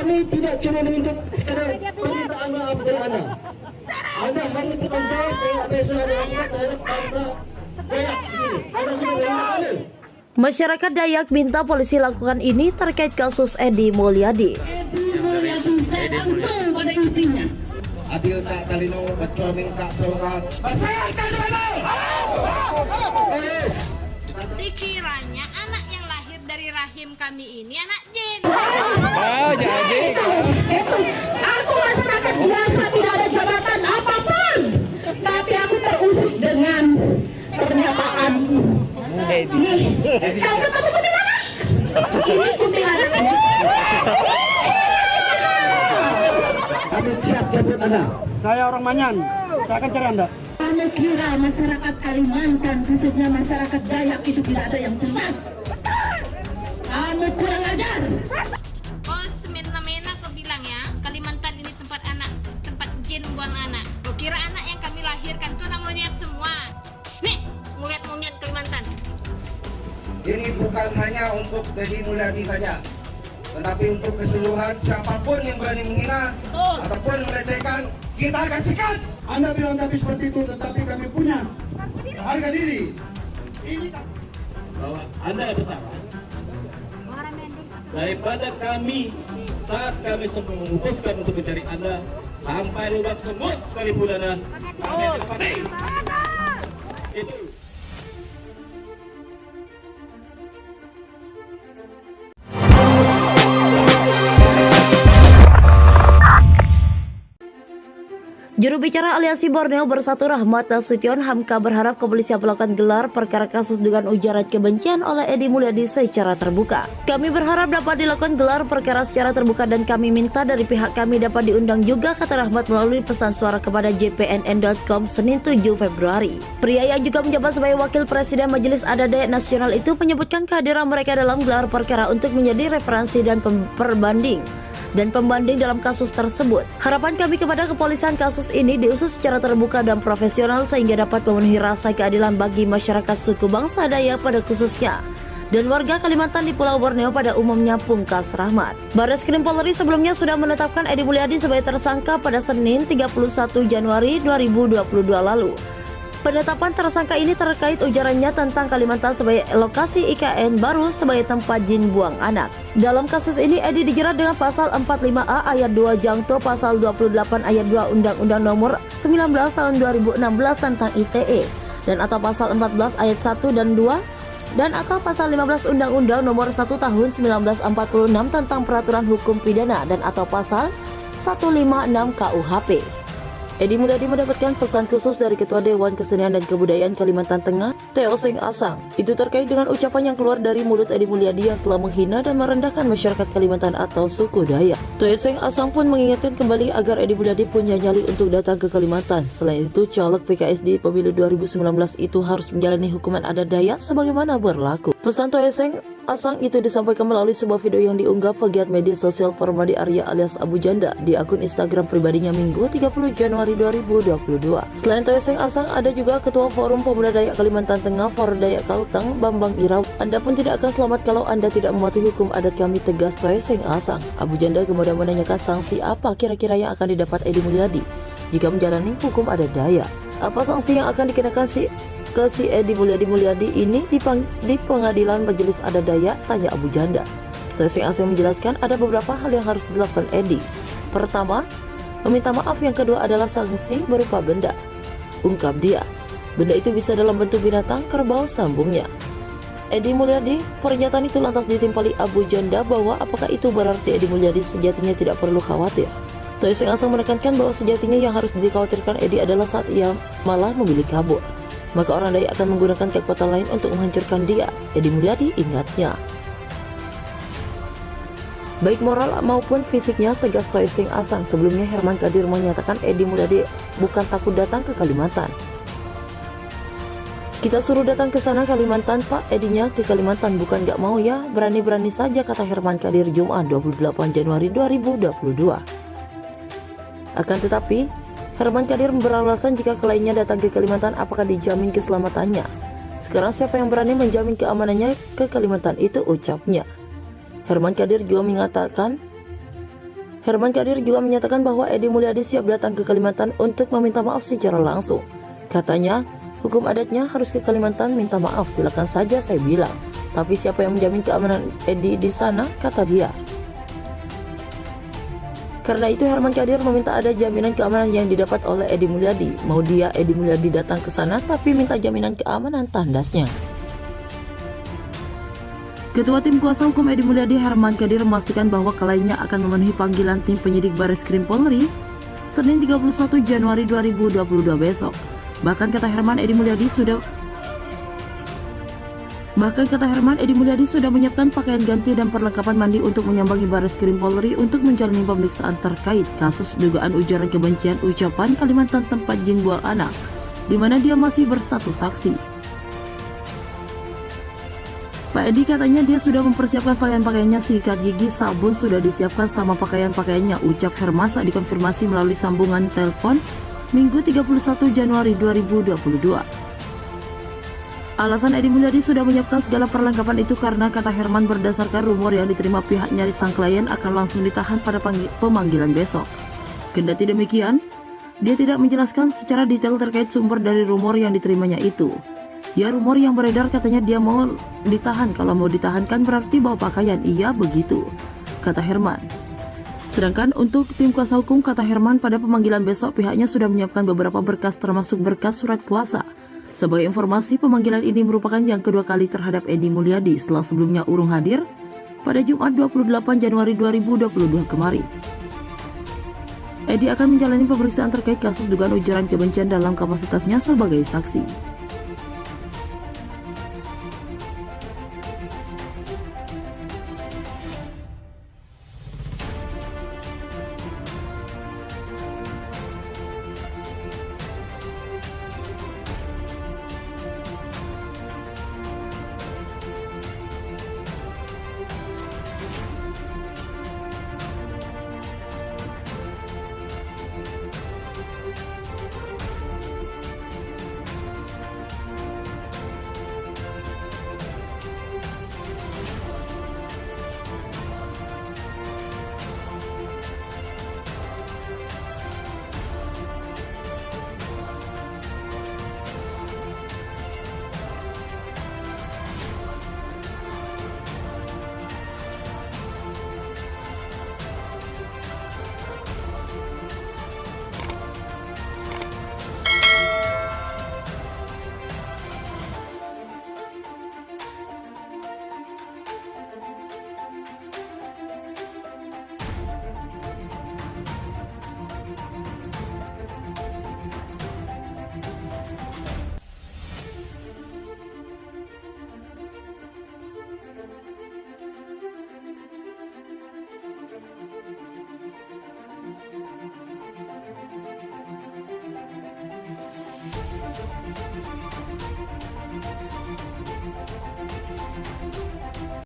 Kami tidak cuma menuntut sekadar permintaan maaf dari Anda. Anda harus bertanggung jawab dengan apa yang sudah dilakukan terhadap bangsa Dayak ini. Anda sudah melakukan. Masyarakat Dayak minta polisi lakukan ini terkait kasus Edi Mulyadi. Edi Mulyadi saya langsung pada intinya. Adil tak talino betul minta surat. Saya talino. Dikiranya anak yang lahir dari rahim kami ini anak jin. Jadi Itu, aku masyarakat biasa, tidak ada jabatan apapun, tapi aku terusik dengan pernyataan ini. Kau ketemu kuntilanak? Ini kuntilanaknya. Kami siap jemput Anda. saya orang Manyan, saya akan cari Anda. Kamu kira masyarakat Kalimantan, khususnya masyarakat Dayak itu tidak ada yang cerdas? Kamu kurang ajar. Oh, semena-mena kau bilang ya, Kalimantan ini tempat jin buang anak. Kau kira anak yang kami lahirkan itu anak monyet semua. Nih, monyet Kalimantan. Ini bukan hanya untuk Edi Mulyadi saja, tetapi untuk keseluruhan siapapun yang berani menghina ataupun melecehkan, kita akan sikat. Anda bilang kami seperti itu, tetapi kami punya harga diri. Ini bahwa Anda bersama. Daripada kami saat kami semua memutuskan untuk mencari Anda sampai lubang semut sekalipun Anda, kami akan mati. Itu. Juru bicara Aliansi Borneo Bersatu Rahmat Nasution Hamka berharap kepolisian melakukan gelar perkara kasus dugaan ujaran kebencian oleh Edi Mulyadi secara terbuka. Kami berharap dapat dilakukan gelar perkara secara terbuka dan kami minta dari pihak kami dapat diundang juga, kata Rahmat melalui pesan suara kepada jpnn.com Senin 7 Februari. Pria yang juga menjabat sebagai Wakil Presiden Majelis Adat Dayak Nasional itu menyebutkan kehadiran mereka dalam gelar perkara untuk menjadi referensi dan pembanding dalam kasus tersebut. Harapan kami kepada kepolisian kasus ini diusut secara terbuka dan profesional sehingga dapat memenuhi rasa keadilan bagi masyarakat suku bangsa Dayak pada khususnya dan warga Kalimantan di Pulau Borneo pada umumnya, pungkas Rahmat. Barreskrim Polri sebelumnya sudah menetapkan Edi Mulyadi sebagai tersangka pada Senin 31 Januari 2022 lalu. Penetapan tersangka ini terkait ujarannya tentang Kalimantan sebagai lokasi IKN baru sebagai tempat jin buang anak. Dalam kasus ini, Edi dijerat dengan pasal 45A ayat 2 Jangto, pasal 28 ayat 2 Undang-Undang Nomor 19 tahun 2016 tentang ITE, dan atau pasal 14 ayat 1 dan 2, dan atau pasal 15 Undang-Undang Nomor 1 tahun 1946 tentang Peraturan Hukum Pidana, dan atau pasal 156 KUHP. Edi Mulyadi mendapatkan pesan khusus dari Ketua Dewan Kesenian dan Kebudayaan Kalimantan Tengah, Teo Seng Asang. Itu terkait dengan ucapan yang keluar dari mulut Edi Mulyadi yang telah menghina dan merendahkan masyarakat Kalimantan atau suku Dayak. Teo Seng Asang pun mengingatkan kembali agar Edi Mulyadi punya nyali untuk datang ke Kalimantan. Selain itu, caleg PKS di pemilu 2019 itu harus menjalani hukuman adat Dayak sebagaimana berlaku. Pesan Teo Seng Asang itu disampaikan melalui sebuah video yang diunggah pegiat media sosial Permadi Arya alias Abu Janda di akun Instagram pribadinya Minggu 30 Januari 2022. Selain Teo Seng Asang, ada juga Ketua Forum Pemuda Dayak Kalimantan Tengah Fordayak Kalteng Bambang Iraw. Anda pun tidak akan selamat kalau Anda tidak mematuhi hukum adat kami, tegas Teo Seng Asang. Abu Janda kemudian menanyakan sanksi apa kira-kira yang akan didapat Edi Mulyadi jika menjalani hukum adat Dayak. Apa sanksi yang akan dikenakan si Edi Mulyadi ini di pengadilan Majelis Adat Dayak, tanya Abu Janda. Teo Seng Asang menjelaskan ada beberapa hal yang harus dilakukan Edi. Pertama, meminta maaf. Yang kedua adalah sanksi berupa benda, ungkap dia. Benda itu bisa dalam bentuk binatang, kerbau, sambungnya. Edi Mulyadi, pernyataan itu lantas ditimpali Abu Janda bahwa apakah itu berarti Edi Mulyadi sejatinya tidak perlu khawatir. Teo Seng Asang menekankan bahwa sejatinya yang harus dikhawatirkan Edi adalah saat ia malah memilih kabur. Maka orang Dayak akan menggunakan kekuatan lain untuk menghancurkan dia. Edi Mulyadi ingatnya. Baik moral maupun fisiknya, tegas Teo Seng Asang. Sebelumnya Herman Kadir menyatakan Edi Mulyadi bukan takut datang ke Kalimantan. Kita suruh datang ke sana Kalimantan, Pak. Edinya ke Kalimantan bukan gak mau ya, berani-berani saja, kata Herman Kadir Jumat 28 Januari 2022. Akan tetapi, Herman Kadir beralasan jika kliennya datang ke Kalimantan apakah dijamin keselamatannya. Sekarang siapa yang berani menjamin keamanannya ke Kalimantan, itu ucapnya. Herman Kadir juga mengatakan Herman Kadir juga menyatakan bahwa Edi Mulyadi siap datang ke Kalimantan untuk meminta maaf secara langsung. Katanya, hukum adatnya harus ke Kalimantan minta maaf, silakan saja saya bilang. Tapi siapa yang menjamin keamanan Edi di sana, kata dia. Karena itu Herman Kadir meminta ada jaminan keamanan yang didapat oleh Edi Mulyadi. Mau dia Edi Mulyadi datang ke sana tapi minta jaminan keamanan, tandasnya. Ketua Tim Kuasa Hukum Edi Mulyadi Herman Kadir memastikan bahwa kliennya akan memenuhi panggilan tim penyidik Barreskrim Polri Senin 31 Januari 2022 besok. Bahkan kata Herman, Edi Mulyadi sudah menyiapkan pakaian ganti dan perlengkapan mandi untuk menyambangi Barreskrim Polri untuk menjalani pemeriksaan terkait kasus dugaan ujaran kebencian ucapan Kalimantan tempat jin buang anak, di mana dia masih berstatus saksi. Pak Edi katanya dia sudah mempersiapkan pakaian-pakaiannya, sikat gigi, sabun sudah disiapkan sama pakaian-pakaiannya, ucap Herman saat dikonfirmasi melalui sambungan telepon Minggu 31 Januari 2022. Alasan Edi Mulyadi sudah menyiapkan segala perlengkapan itu karena kata Herman berdasarkan rumor yang diterima pihaknya di sang klien akan langsung ditahan pada pemanggilan besok. Kendati demikian, dia tidak menjelaskan secara detail terkait sumber dari rumor yang diterimanya itu. Ya, rumor yang beredar katanya dia mau ditahan, kalau mau ditahan kan berarti bawa pakaian, iya begitu, kata Herman. Sedangkan untuk tim kuasa hukum, kata Herman, pada pemanggilan besok pihaknya sudah menyiapkan beberapa berkas termasuk berkas surat kuasa. Sebagai informasi, pemanggilan ini merupakan yang kedua kali terhadap Edi Mulyadi setelah sebelumnya urung hadir pada Jumat 28 Januari 2022 kemarin. Edi akan menjalani pemeriksaan terkait kasus dugaan ujaran kebencian dalam kapasitasnya sebagai saksi.